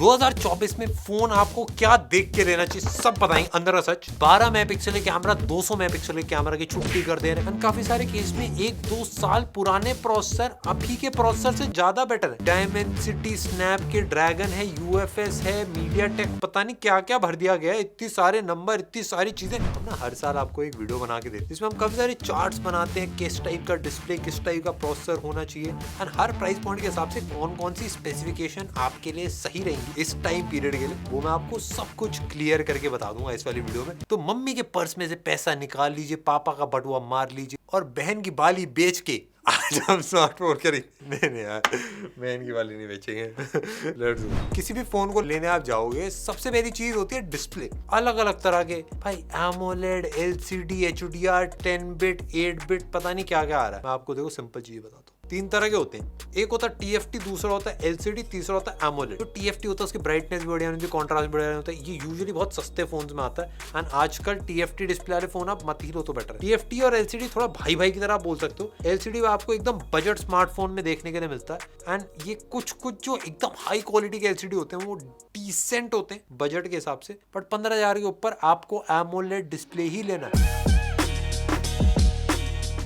2024 में फोन आपको क्या देख के लेना चाहिए सब बताएंगे अंदर का सच। 12 मेगापिक्सल कैमरा, 200 मेगापिक्सल कैमरा की छुट्टी कर दे रहे हैं। काफी सारे केस में 1-2 साल पुराने प्रोसेसर अभी के प्रोसेसर से ज्यादा बेटर है। डायमेंसिटी, स्नैपड्रैगन है, यूएफएस है, मीडियाटेक, पता नहीं क्या क्या भर दिया गया है। इतनी सारे नंबर, इतनी सारी चीजें। हम ना हर साल आपको एक वीडियो बना के देते हैं, इसमें हम काफी सारे चार्ट्स बनाते हैं, किस टाइप का डिस्प्ले, किस टाइप का प्रोसेसर होना चाहिए और हर प्राइस पॉइंट के हिसाब से कौन कौन सी स्पेसिफिकेशन आपके लिए सही रहेंगी इस टाइम पीरियड के लिए, वो मैं आपको सब कुछ क्लियर करके बता दूंगा इस वाली वीडियो में। तो मम्मी के पर्स में से पैसा निकाल लीजिए, पापा का बटुआ मार लीजिए और बहन की बाली बेच के आज हम स्मार्टफोन खरीद। नहीं यार, बहन की बाली नहीं बेचेंगे। किसी भी फोन को लेने आप जाओगे, सबसे पहली चीज होती है डिस्प्ले। अलग अलग तरह के भाई, AMOLED, LCD, HDR, 10 bit, 8 bit, पता नहीं क्या क्या आ रहा है। मैं आपको देखो सिंपल चीज बताता हूँ। 3 तरह के होते हैं, एक होता है टीएफटी, दूसरा होता है एलसीडी, तीसरा होता है एमोलेड। तो टीएफटी होता है उसकी ब्राइटनेस भी बढ़िया होती है, कॉन्ट्रास्ट भी बढ़िया होता है। ये यूजुअली बहुत सस्ते फोन्स में आता है एंड आजकल टीएफटी डिस्प्ले वाले फोन आप मत ही लो तो बेटर है। टीएफटी और एलसीडी थोड़ा भाई भाई की तरह आप बोल सकते हो। एलसीडी आपको एकदम बजट स्मार्टफोन में देखने के लिए मिलता है एंड ये कुछ जो एकदम हाई क्वालिटी के एलसीडी होते हैं वो डिसेंट होते हैं बजट के हिसाब से, बट 15,000 के ऊपर आपको एमोलेड डिस्प्ले ही लेना है।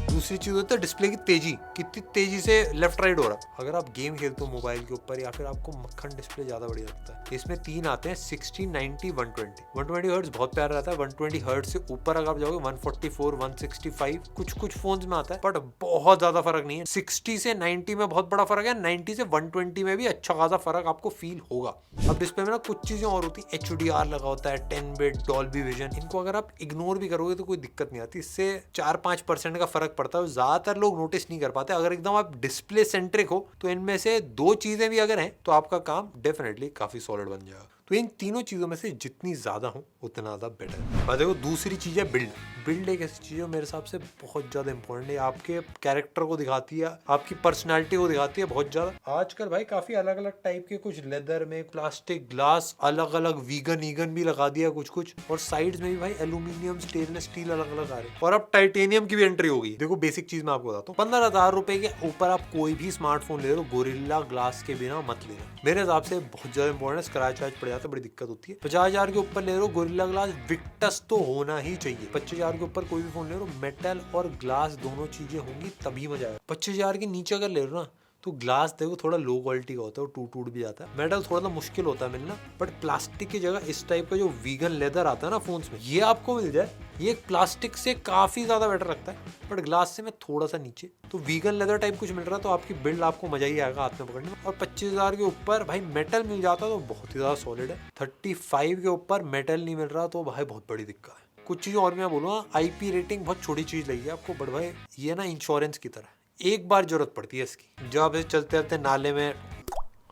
दूसरी चीज होती है डिस्प्ले की तेजी, कितनी तेजी से लेफ्ट राइट हो रहा है। अगर आप गेम खेलते हो मोबाइल के ऊपर या फिर आपको मक्खन डिस्प्ले ज्यादा बढ़िया लगता है। इसमें 3 आते हैं, 60, 90, 120। 120 हर्ट्ज बहुत प्यारा रहता है। 120 हर्ट्ज से ऊपर अगर आप जाओगे 144, 165 कुछ फोन्स में आता है, बट बहुत ज्यादा फर्क नहीं है। 60 से 90 में बहुत बड़ा फर्क है, 90 से 120 में भी अच्छा खासा फर्क आपको फील होगा। अब डिस्प्ले में ना कुछ चीजें और होती है, एचडीआर लगा होता है, 10 बिट, डॉल्बी विजन। इनको अगर आप इग्नोर भी करोगे तो कोई दिक्कत नहीं आती, इससे 4-5% का फर्क पड़ता है, ज्यादातर लोग नोटिस नहीं कर पाते। अगर एकदम आप डिस्प्ले सेंट्रिक हो तो इनमें से 2 चीजें भी अगर हैं तो आपका काम डेफिनेटली काफी सॉलिड बन जाएगा। तो इन तीनों चीजों में से जितनी ज्यादा हो उतना ज्यादा बेटर है। और देखो दूसरी चीज है बिल्ड एक ऐसी चीज है मेरे हिसाब से बहुत ज्यादा इंपॉर्टेंट है, आपके कैरेक्टर को दिखाती है, आपकी पर्सनैलिटी को दिखाती है बहुत ज्यादा। आजकल भाई काफी अलग अलग टाइप के, कुछ लेदर में, प्लास्टिक, ग्लास, अलग अलग वीगन भी लगा दिया कुछ, और साइड्स में भी भाई एल्यूमिनियम, स्टेनलेस स्टील अलग अलग आ रहे हैं, और अब टाइटेनियम की भी एंट्री हो गई। देखो बेसिक चीज मैं आपको बताता हूँ, 15,000 रुपए के ऊपर आप कोई भी स्मार्टफोन ले रहे हो, गोरिल्ला ग्लास के बिना मत लेना। मेरे हिसाब से बहुत ज्यादा इंपॉर्टेंट है, स्क्रैच वैच पड़ जाता है, बड़ी दिक्कत होती है। 50,000 के ऊपर ले रहे हो गोरिल्ला ग्लास, विक्टस तो होना ही चाहिए। 25,000 के ऊपर कोई भी फोन ले रहे हो, मेटल और ग्लास दोनों चीजें होंगी तभी मजा आएगा। 25,000 के नीचे अगर ले रहे हो ना तो ग्लास देखो थोड़ा लो क्वालिटी का होता है, वो टूट भी जाता है। मेटल थोड़ा सा मुश्किल होता है मिलना, बट प्लास्टिक की जगह इस टाइप का जो वीगन लेदर आता है ना फोन्स में, ये आपको मिल जाए। ये प्लास्टिक से काफी ज्यादा बेटर लगता है, बट ग्लास से मैं थोड़ा सा नीचे। तो वीगन लेदर टाइप कुछ मिल रहा है तो आपकी बिल्ड आपको मजा ही आएगा हाथ में पकड़ने में। और 25,000 के ऊपर भाई मेटल मिल जाता तो बहुत ही ज्यादा सॉलिड है। 35 के ऊपर मेटल नहीं मिल रहा तो भाई बहुत बड़ी दिक्कत है। कुछ चीजें और मैं बोलूँगा, IP रेटिंग बहुत छोटी चीज लगी आपको, बट भाई ये ना इंश्योरेंस की तरह, एक बार जरूरत पड़ती है इसकी। जब आप चलते रहते नाले में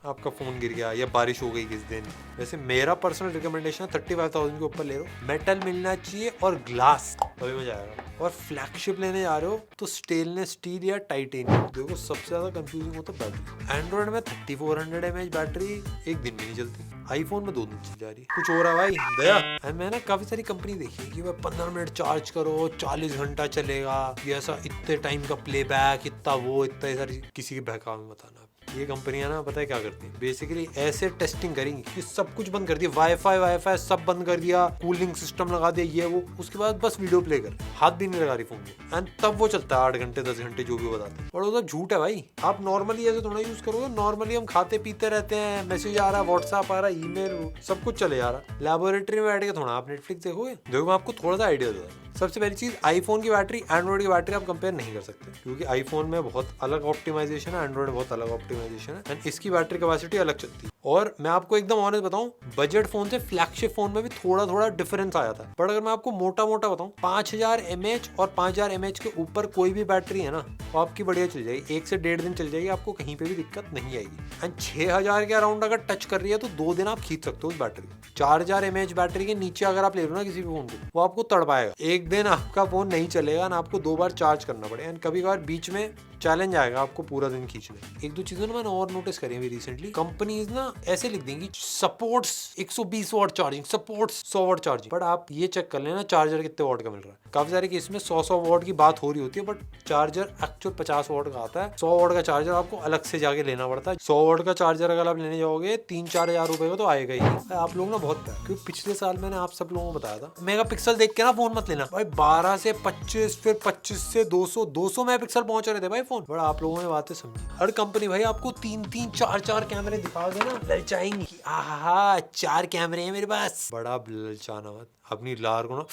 आपका फोन गिर गया या बारिश हो गई किस दिन, वैसे मेरा पर्सनल रिकमेंडेशन 35,000 के ऊपर ले लो, मेटल मिलना चाहिए और ग्लास, तभी मजा आएगा। और फ्लैगशिप लेने जा रहे हो तो स्टेनलेस स्टील या टाइटेनियम। देखो सबसे ज्यादा कंफ्यूजिंग होता है बैटरी। एंड्रॉइड में 3400 mAh बैटरी एक दिन भी नहीं चलती, आईफोन में 2 दिन चल जा रही है। कुछ हो रहा भाई दया। मैंने काफी सारी कंपनी देखी है कि भाई 15 मिनट चार्ज करो 40 घंटा चलेगा, ये ऐसा इतने टाइम का प्लेबैक, इतना वो, इतना सारी, किसी के बहकावे में बताना। ये कंपनियां ना पता है क्या करती हैं, बेसिकली ऐसे टेस्टिंग करेंगी कि सब कुछ बंद कर दिया, वाईफाई सब बंद कर दिया, कूलिंग सिस्टम लगा दिया, ये वो, उसके बाद बस वीडियो प्ले कर, हाथ भी नहीं लगा रही फोन में, एंड तब वो चलता है 8 घंटे 10 घंटे जो भी बताते हैं। और वो तो झूठ है भाई। आप नॉर्मली ऐसे थोड़ा यूज करोगे, नॉर्मली हम खाते पीते रहते हैं, मैसेज आ रहा है, व्हाट्सएप आ रहा है, ईमेल, सब कुछ चले जा रहा है। लैबोरेटरी में बैठ के थोड़ा आप नेटफ्लिक्स देखोगे। देखो मैं आपको थोड़ा सा आइडिया दूंगा। सबसे पहली चीज, आईफोन की बैटरी एंड्रॉइड की बैटरी आप कंपेयर नहीं कर सकते, क्योंकि आईफोन में बहुत अलग ऑप्टिमाइजेशन है, एंड्रॉइड में बहुत अलग ऑप्टिमाइजेशन है, एंड इसकी बैटरी कैपेसिटी अलग चलती है। और मैं आपको एकदम ऑनेस्ट बताऊं, बजट फोन से फ्लैगशिप फोन में भी थोड़ा डिफरेंस आया था। बट अगर मैं आपको मोटा बताऊं, 5,000 mAh और 5,000 mAh के ऊपर कोई भी बैटरी है ना, तो आपकी बढ़िया चल जाएगी, 1 से 1.5 दिन चल जाएगी, आपको कहीं पे भी दिक्कत नहीं आएगी। एंड 6,000 के अराउंड अगर टच कर रही है तो 2 दिन आप खींच सकते हो उस बैटरी। 4,000 mAh बैटरी के नीचे अगर आप ले लो ना किसी भी फोन को, वो आपको तड़पाएगा। एक दिन आपका फोन नहीं चलेगा ना, आपको 2 बार चार्ज करना पड़ेगा, एंड कभी कभार बीच में चैलेंज आएगा, आपको पूरा दिन खींच ले। एक दो चीजें ना मैंने और नोटिस करी अभी रिसेंटली, कंपनीज ना ऐसे लिख देंगी supports 120 watt charging, supports 100 watt charging, but आप ये चेक कर लेना चार्जर कितने वॉट का मिल रहा है। काफी सारे केस में 100 वॉट की बात हो रही होती है, बट चार्जर एक्चुअल 50 वॉट का आता है। 100 वॉट का चार्जर आपको अलग से जाके लेना पड़ता है। 100 वॉट का चार्जर अगर आप लेने जाओगे 3-4 हजार रुपए का तो आएगा ही। आप लोग ना बहुत प्यार, क्योंकि पिछले साल मैंने आप सब लोगों को बताया था मेगा पिक्सल देख के ना फोन मत लेना भाई। 12 से 25, फिर 25 से 200 मेगा पिक्सल पहुंच रहे थे भाई फोन। बड़ा आप लोगों ने बातें समझी। हर कंपनी भाई आपको 3-3, 4-4 कैमरे दिखा देना, ललचाएंगी। आहा 4 कैमरे हैं मेरे पास, बड़ा ललचाना मत, अपनी लार को ना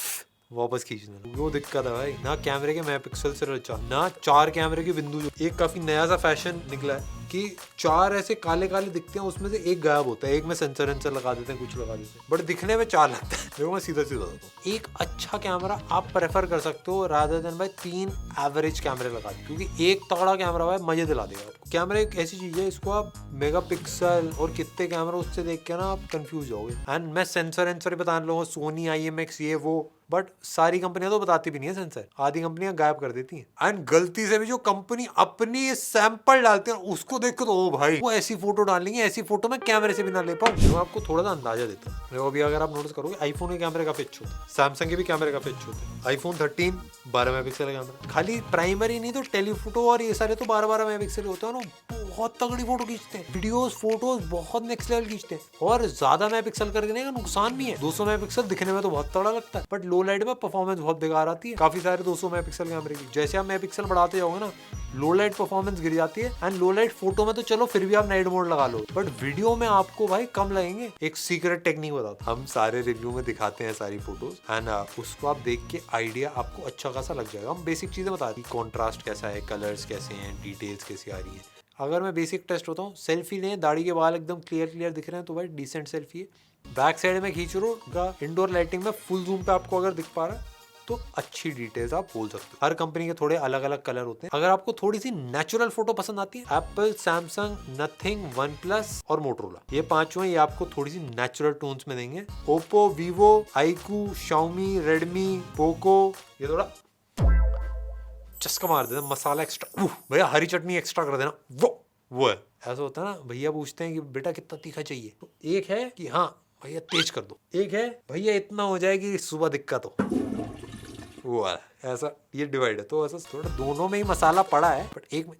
वापस खींचना। वो दिक्कत है भाई, ना कैमरे के मेगापिक्सल से ललचा, ना 4 कैमरे के बिंदु। एक काफी नया सा फैशन निकला है कि 4 ऐसे काले काले दिखते हैं, उसमें से एक गायब होता है। एक में सेंसर लगा देते हैं, कुछ लगा देते हैं, बट दिखने में 4 लगता है। देखो मैं सीधा सीधा बताता हूँ, एक अच्छा कैमरा आप प्रेफर कर सकते हो रादर देन भाई 3 एवरेज कैमरे लगा दो, क्योंकि एक तगड़ा कैमरा भाई मजे दिला देगा आपको। कैमरा एक ऐसी चीज है, इसको आप मेगापिक्सल और कितने कैमरा उससे देख के ना आप कंफ्यूज होगे। एंड मैं सेंसर बताने लूंगा, सोनी IMX ये वो, बट सारी कंपनियां तो बताती भी नहीं है सेंसर, आधी कंपनियां गायब कर देती हैं। एंड गलती से भी जो कंपनी अपनी सैंपल डालते हैं उसको देख के तो ओ भाई वो ऐसी फोटो डालेंगे, ऐसी फोटो मैं कैमरे से भी ना ले पाऊं। मैं आपको थोड़ा सा अंदाजा देता हूँ। देखो अभी अगर आप नोटिस करोगे आईफोन के कैमरे काफी अच्छे होते हैं, सैमसंग के भी कैमरे काफी अच्छे होते हैं। आईफोन 13 12 मेगापिक्सल का कैमरा, खाली प्राइमरी नहीं तो टेलीफोटो और ये सारे तो 12-12 मेगापिक्सल होते हैं ना, बहुत तगड़ी फोटो खींचते हैं, वीडियोस फोटोज बहुत नेक्स्ट लेवल खींचते हैं। और ज्यादा मेगापिक्सल करने का नुकसान भी है, 200 मेगापिक्सल दिखने में तो बहुत तगड़ा लगता है, बट लो लाइट में परफॉर्मेंस बहुत बेकार आती है। काफी सारे 200 मेगापिक्सल कैमरे की, जैसे आप मेगापिक्सल बढ़ाते जाओगे ना लो लाइट परफॉर्मेंस गिर जाती है। एंड लो लाइट फोटो में तो चलो फिर भी आप नाइट मोड लगा लो, बट वीडियो में आपको भाई कम लगेंगे। एक सीक्रेट टेक्निक बताता हूं, हम सारे रिव्यू में दिखाते हैं सारी फोटोज, एंड उसको आप देख के आइडिया आपको अच्छा खासा लग जाएगा। हम बेसिक चीजें बताते हैं, कॉन्ट्रास्ट कैसा है, कलर्स कैसे हैं, डिटेल्स कैसी आ रही है। अगर मैं बेसिक टेस्ट होता हूँ, सेल्फी लें, दाढ़ी के बाल एकदम क्लियर दिख रहे हैं तो भाई डिसेंट सेल्फी है। बैक साइड में खींच रो, इंडोर लाइटिंग में फुल जूम पे आपको अगर दिख पा रहा है तो अच्छी डिटेल्स आप बोल सकते हो। हर कंपनी के थोड़े अलग अलग कलर होते हैं। अगर आपको थोड़ी सी नेचुरल फोटो पसंद आती है, Apple, Samsung, nothing, one plus और मोटरोला, ये पांचों ये आपको थोड़ी सी नेचुरल टोन्स में देंगे। Oppo, Vivo, iQOO, Xiaomi, Redmi, Poco ये थोड़ा चस्का मार देना, मसाला एक्स्ट्रा, भैया हरी चटनी एक्स्ट्रा कर देना, वो है। ऐसा होता है ना, भैया पूछते हैं कि बेटा कितना तीखा चाहिए, तो एक है कि हाँ भैया तेज कर दो, एक है भैया इतना हो जाए कि सुबह दिक्कत हो, वो है। ऐसा ये डिवाइड है, तो ऐसा थोड़ा दोनों में ही मसाला पड़ा है, बट एक में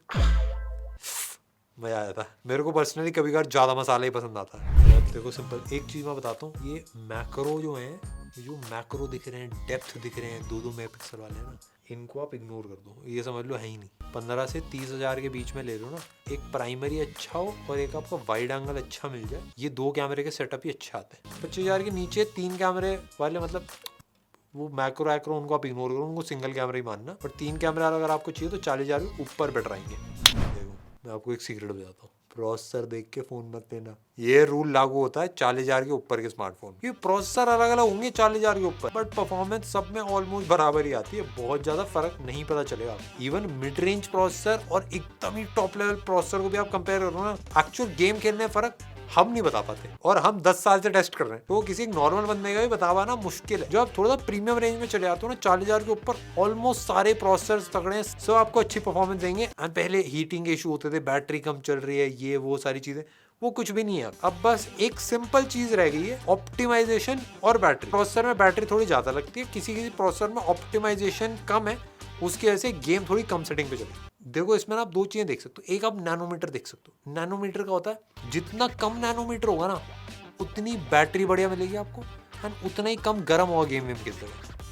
मजा आया था। मेरे को पर्सनली कभी कभार ज्यादा मसाला ही पसंद आता है। देखो सिंपल एक चीज मैं बताता हूँ, ये मैक्रो जो है, जो मैक्रो दिख रहे हैं, डेप्थ दिख रहे हैं, 2-2 मेगापिक्सल वाले हैं ना, इनको आप इग्नोर कर दो, ये समझ लो है ही नहीं। 15 से 30 हजार के बीच में ले लो ना, एक प्राइमरी अच्छा हो और एक आपका वाइड एंगल अच्छा मिल जाए, ये 2 कैमरे के सेटअप ही अच्छे आते हैं। 25 हजार के नीचे 3 कैमरे वाले, मतलब वो मैक्रो एक्रो उनको आप इग्नोर करो, उनको सिंगल कैमरा ही मानना, पर 3 कैमरा अगर आपको चाहिए तो 40 हजार के ऊपर बेटर आएंगे। देखो मैं आपको एक सीक्रेट बताता हूँ, प्रोसेसर देख के फोन मत लेना, ये रूल लागू होता है 40 हजार के ऊपर के स्मार्टफोन। ये प्रोसेसर अलग अलग होंगे 40 हजार के ऊपर, बट परफॉर्मेंस सब में ऑलमोस्ट बराबर ही आती है, बहुत ज्यादा फर्क नहीं पता चलेगा। इवन मिड रेंज प्रोसेसर और एकदम ही टॉप लेवल प्रोसेसर को भी आप कंपेयर करो ना, एक्चुअल गेम खेलने में फर्क हम नहीं बता पाते, और हम 10 साल से टेस्ट कर रहे हैं, तो किसी एक नॉर्मल बंदे का भी बता पाना मुश्किल है। जो आप थोड़ा सा प्रीमियम रेंज में चले आते हो ना, 40 हजार के ऊपर ऑलमोस्ट सारे प्रोसेसर तगड़े हैं, सब आपको अच्छी परफॉर्मेंस देंगे। एंड पहले हीटिंग के इशू होते थे, बैटरी कम चल रही है, ये वो सारी चीजें, वो कुछ भी नहीं है। अब बस एक सिंपल चीज रह गई है, ऑप्टिमाइजेशन और बैटरी। प्रोसेसर में बैटरी थोड़ी ज्यादा लगती है, किसी प्रोसेसर में ऑप्टिमाइजेशन कम है, उसकी वजह से गेम थोड़ी कम सेटिंग पे चले। देखो इसमें ना आप 2 चीजें देख सकते हो, एक आप नैनोमीटर देख सकते हो। नैनोमीटर का होता है जितना कम नैनोमीटर होगा ना, उतनी बैटरी बढ़िया मिलेगी आपको, एंड उतना ही कम गर्म होगा गेम वेम खेलते,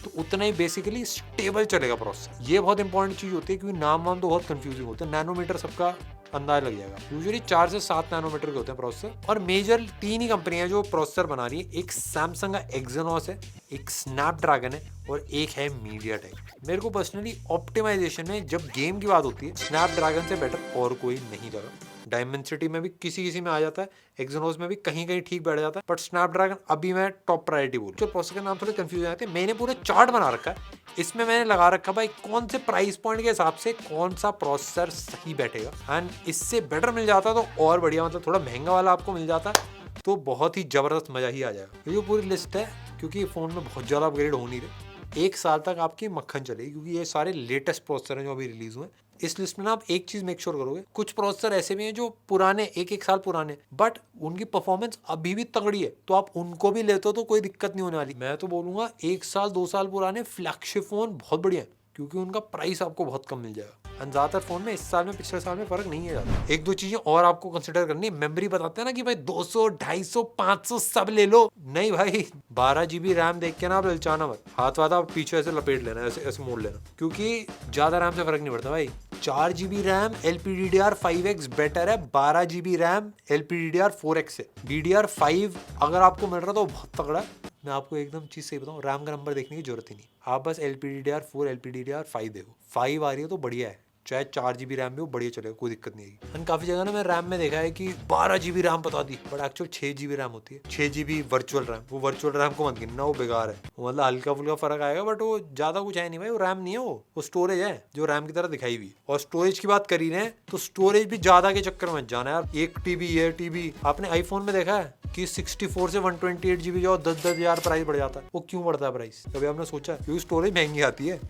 तो उतना ही बेसिकली स्टेबल चलेगा प्रोसेसर। ये बहुत इंपॉर्टेंट चीज होती है, क्योंकि नाम वाम तो बहुत कंफ्यूजिंग होते हैं। नैनोमीटर सबका अंदाजा लग जाएगा, यूजुअली 4 से 7 नैनोमीटर के होते हैं प्रोसेसर, और मेजर 3 ही कंपनियां जो प्रोसेसर बना रही है, एक सैमसंग का एक्सयनोस है, एक स्नैपड्रैगन है, और एक है मीडियाटेक। मेरे को पर्सनली ऑप्टिमाइजेशन में जब गेम की बात होती है, स्नैपड्रैगन से बेटर और कोई नहीं लगा। डायमेंसिटी में भी किसी में आ जाता है, एक्सयनोस में भी कहीं ठीक बैठ जाता है, बट स्नैपड्रैगन अभी मैं टॉप प्रायोरिटी बोलूं। जो प्रोसेसर के नाम थोड़े कंफ्यूज आते हैं, मैंने पूरे चार्ट बना रखा है, इसमें मैंने लगा रखा भाई कौन से प्राइस पॉइंट के हिसाब से कौन सा प्रोसेसर सही बैठेगा, एंड इससे बेटर मिल जाता तो और बढ़िया, मतलब थोड़ा महंगा वाला आपको मिल जाता तो बहुत ही जबरदस्त मजा ही आ जाएगा। ये पूरी लिस्ट है, क्योंकि फोन में बहुत ज्यादा अपग्रेड हो नहीं रहे, 1 साल तक आपकी मक्खन चलेगी, क्योंकि ये सारे लेटेस्ट प्रोसेसर हैं जो अभी रिलीज हुए, इस लिस्ट में ना आप एक चीज मेक श्योर करोगे, कुछ प्रोसेसर ऐसे भी हैं जो पुराने एक साल पुराने, बट उनकी परफॉर्मेंस अभी भी तगड़ी है, तो आप उनको भी लेते हो तो कोई दिक्कत नहीं होने वाली। मैं तो बोलूंगा 1 साल 2 साल पुराने फ्लैगशिप फोन बहुत बढ़िया है, क्योंकि उनका प्राइस आपको बहुत कम मिल जाएगा। एंड ज्यादातर फोन में इस साल में पिछले साल में फर्क नहीं है ज्यादा। एक दो चीजें और आपको कंसिडर करनी है। मेमोरी बताते हैं ना कि भाई 200 250 500 सब ले लो, नहीं भाई 12 GB रैम देख के ना आप ललचाना मत, हाथ वाथ आप पीछे ऐसे लपेट लेना, ऐसे ऐसे मोड़ लेना, क्योंकि ज्यादा रैम से फर्क नहीं पड़ता भाई। 4 GB रैम LPDDR5X बेटर है 12 GB रैम LPDDR4X से। DDR5 अगर आपको मिल रहा तो बहुत तगड़ा है। मैं आपको एकदम चीज सही बताऊं, रैम का नंबर देखने की जरूरत ही नहीं, आप बस LPDDR4 LPDDR5 देखो, 5 आ रही है तो बढ़िया है, चाहे 4 GB रैम भी हो बढ़िया चलेगा, कोई दिक्कत नहीं आएगी। एंड काफी जगह ना मैं रैम में देखा है कि 12 GB रैम बता दी, बट एक्चुअल 6 GB रैम होती है, 6 GB वर्चुअल रैम। वो वर्चुअल रैम को मत गिनना, वो बेकार है, वो मतलब हल्का फुल्का फर्क आएगा, बट वो ज्यादा कुछ है नहीं भाई, वो रैम नहीं है, वो स्टोरेज है जो रैम की तरह दिखाई हुई। और स्टोरेज की बात करी रहे तो स्टोरेज भी ज्यादा के चक्कर में जाना यार, 1 TB 1 TB। आपने आईफोन में देखा है कि 64 से 128 GB जाओ 10-10 हजार प्राइस बढ़ जाता है। वो क्यों बढ़ता है प्राइस, कभी आपने सोचा? क्योंकि स्टोरेज महंगी आती है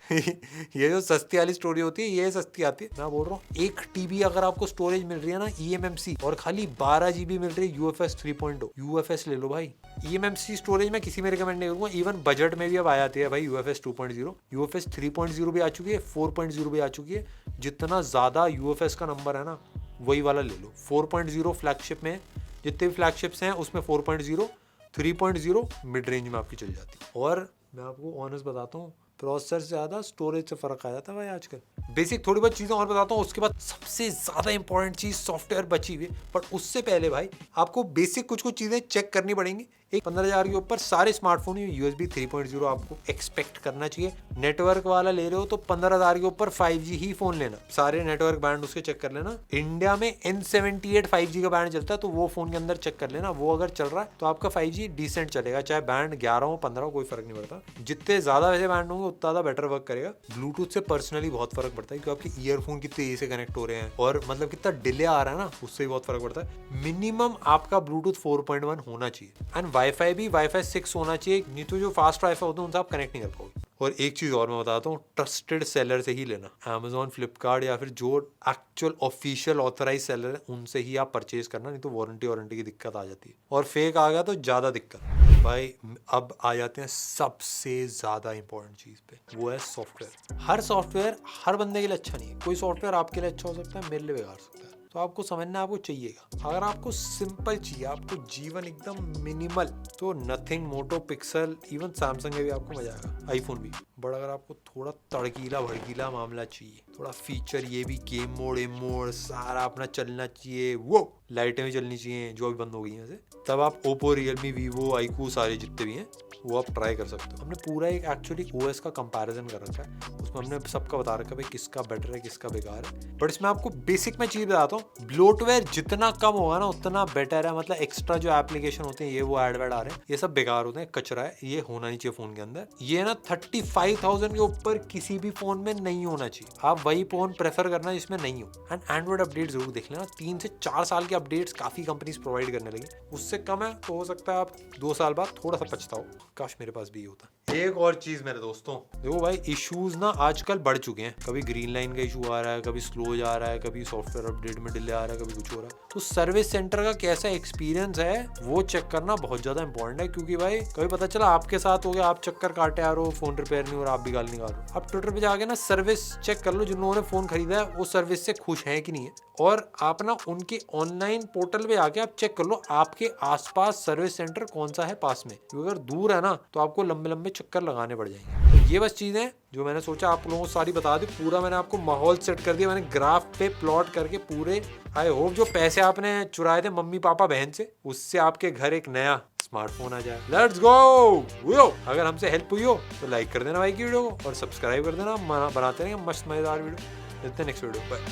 ये जो सस्ती वाली स्टोरेज होती है ये सस्ती आती है। मैं बोल रहा हूँ 1 TB अगर आपको स्टोरेज मिल रही है ना eMMC, और खाली 12 GB मिल रही है UFS 3.0, UFS ले लो भाई। eMMC स्टोरेज मैं किसी में रिकमेंड नहीं करूंगा, इवन बजट में भी अब आ जाती है भाई UFS 2.0, UFS 3.0 भी आ चुकी है, 4.0 भी आ चुकी है। जितना ज्यादा UFS का नंबर है ना वही वाला ले लो। 4.0 फ्लैगशिप में, जितने भी फ्लैगशिप्स हैं उसमें 4.0, 3.0 मिड रेंज में आपकी चल जाती है। और मैं आपको ऑनेस्ट बताता हूँ, प्रोसेसर से ज़्यादा स्टोरेज से फ़र्क आ जाता है भाई आजकल। बेसिक थोड़ी बहुत चीज़ें और बताता हूँ, उसके बाद सबसे ज़्यादा इंपॉर्टेंट चीज़ सॉफ्टवेयर बची हुई है। बट उससे पहले भाई आपको बेसिक कुछ चीज़ें चेक करनी पड़ेंगी। एक 15,000 के ऊपर सारे स्मार्टफोन USB 3.0 आपको एक्सपेक्ट करना चाहिए। नेटवर्क वाला ले रहे हो तो 15,000 के ऊपर 5G ही फोन लेना, सारे नेटवर्क बैंड उसके चेक कर लेना। इंडिया में N78 5G का बैंड चलता है, तो वो फोन के अंदर चेक कर लेना, वो अगर चल रहा है तो आपका 5G डिसेंट चलेगा, चाहे बैंड 11 हो 15 हो कोई फर्क नहीं पड़ता। जितने ज्यादा वैसे बैंड होंगे उतना ज्यादा बेटर वर्क करेगा। ब्लूटूथ से पर्सनली बहुत फर्क पड़ता है, क्योंकि आपके ईयरफोन कितने तेजी से कनेक्ट हो रहे हैं और मतलब कितना डिले आ रहा है ना, उससे भी बहुत फर्क पड़ता है। मिनिमम आपका ब्लूटूथ 4.1 होना चाहिए एंड वाईफाई भी वाईफाई 6 होना चाहिए, नहीं तो जो फास्ट वाईफाई होते हैं उनसे आप कनेक्ट नहीं कर पाओगे। और एक चीज और मैं बताता हूँ, ट्रस्टेड सेलर से ही लेना, Amazon, फ्लिपकार्ट या फिर जो एक्चुअल ऑफिशियल ऑथराइज सेलर है उनसे ही आप परचेज करना, नहीं तो वारंटी की दिक्कत आ जाती है, और फेक आ गया तो ज्यादा दिक्कत। भाई अब आ जाते हैं सबसे ज्यादा इंपॉर्टेंट चीज पे, वो है सॉफ्टवेयर। हर सॉफ्टवेयर हर बंदे के लिए अच्छा नहीं है, कोई सॉफ्टवेयर आपके लिए अच्छा हो सकता है, मेरे लिए बेकार सकता है। तो आपको समझना आपको चाहिएगा। अगर आपको सिंपल चाहिए, आपको जीवन एकदम मिनिमल, तो नथिंग, मोटो, पिक्सल, इवन सैमसंग में भी आपको मजा आएगा, आईफोन भी। बट अगर आपको थोड़ा तड़कीला भड़कीला मामला चाहिए, थोड़ा फीचर, ये भी गेम मोड सारा अपना चलना चाहिए, वो लाइटें भी चलनी चाहिए जो अभी बंद हो गई हैं वैसे, तब आप ओप्पो, रियलमी, वीवो, आईकू सारे जितने भी हैं वो आप ट्राई कर सकते हो। हमने पूरा एक एक्चुअली OS का कंपैरिजन कर रखा है, उसमें हमने सबका बता रखा है भाई किसका बेटर है किसका बेकार है। बट इसमें आपको बेसिक में चीज बताता हूँ, ब्लोटवेयर जितना कम होगा ना उतना बेटर है। मतलब एक्स्ट्रा जो एप्लीकेशन होते हैं ये वो एड आ रहे हैं, ये सब बेकार होते हैं, कचरा है, ये होना नहीं चाहिए फोन के अंदर। ये ना 35,000 के ऊपर किसी भी फोन में नहीं होना चाहिए। आप वही फोन प्रेफर करना जिसमें नहीं हो। एंड एंड्रॉइड अपडेट जरूर देख लेना, 3 से 4 साल के अपडेट्स काफी कंपनीज प्रोवाइड करने लगी। उससे कम है तो हो सकता है आप 2 साल बाद थोड़ा सा पछताओ, काश मेरे पास भी ये होता। एक और चीज मेरे दोस्तों, देखो भाई इश्यूज ना आजकल बढ़ चुके हैं, कभी ग्रीन लाइन का इशू आ रहा है, कभी स्लो जा रहा है, कभी सॉफ्टवेयर अपडेट में डिले आ रहा है, कभी कुछ हो रहा है। तो सर्विस सेंटर का कैसा एक्सपीरियंस है वो चेक करना बहुत ज्यादा इंपॉर्टेंट है, क्योंकि भाई कभी पता चला आपके साथ हो गया, आप चक्कर काटे आ रहे हो, फोन रिपेयर नहीं हो रहा, आप भी गाली निकाल रहे हो। आप ट्विटर पे जाके ना सर्विस चेक कर लो, जिन लोगों ने फोन खरीदा है वो सर्विस से खुश है कि नहीं है, और आप ना उनके ऑनलाइन पोर्टल पे आके आप चेक कर लो आपके आसपास सर्विस सेंटर कौन सा है पास में, क्योंकि अगर दूर है ना तो आपको लंबे लंबे चक्कर लगाने पड़ जाएंगे। तो ये बस चीजें जो मैंने सोचा आप लोगों को सारी बता दी, पूरा मैंने आपको माहौल सेट कर दिया, मैंने ग्राफ पे प्लॉट करके पूरे। आई होप जो पैसे आपने चुराए थे मम्मी पापा बहन से, उससे आपके घर एक नया स्मार्टफोन आ जाए। Let's go. अगर हमसे हेल्प हुई हो तो लाइक कर देना भाई की वीडियो को, और सब्सक्राइब कर देना, बनाते रहेंगे मस्त मजेदार वीडियो। मिलते हैं नेक्स्ट वीडियो पर।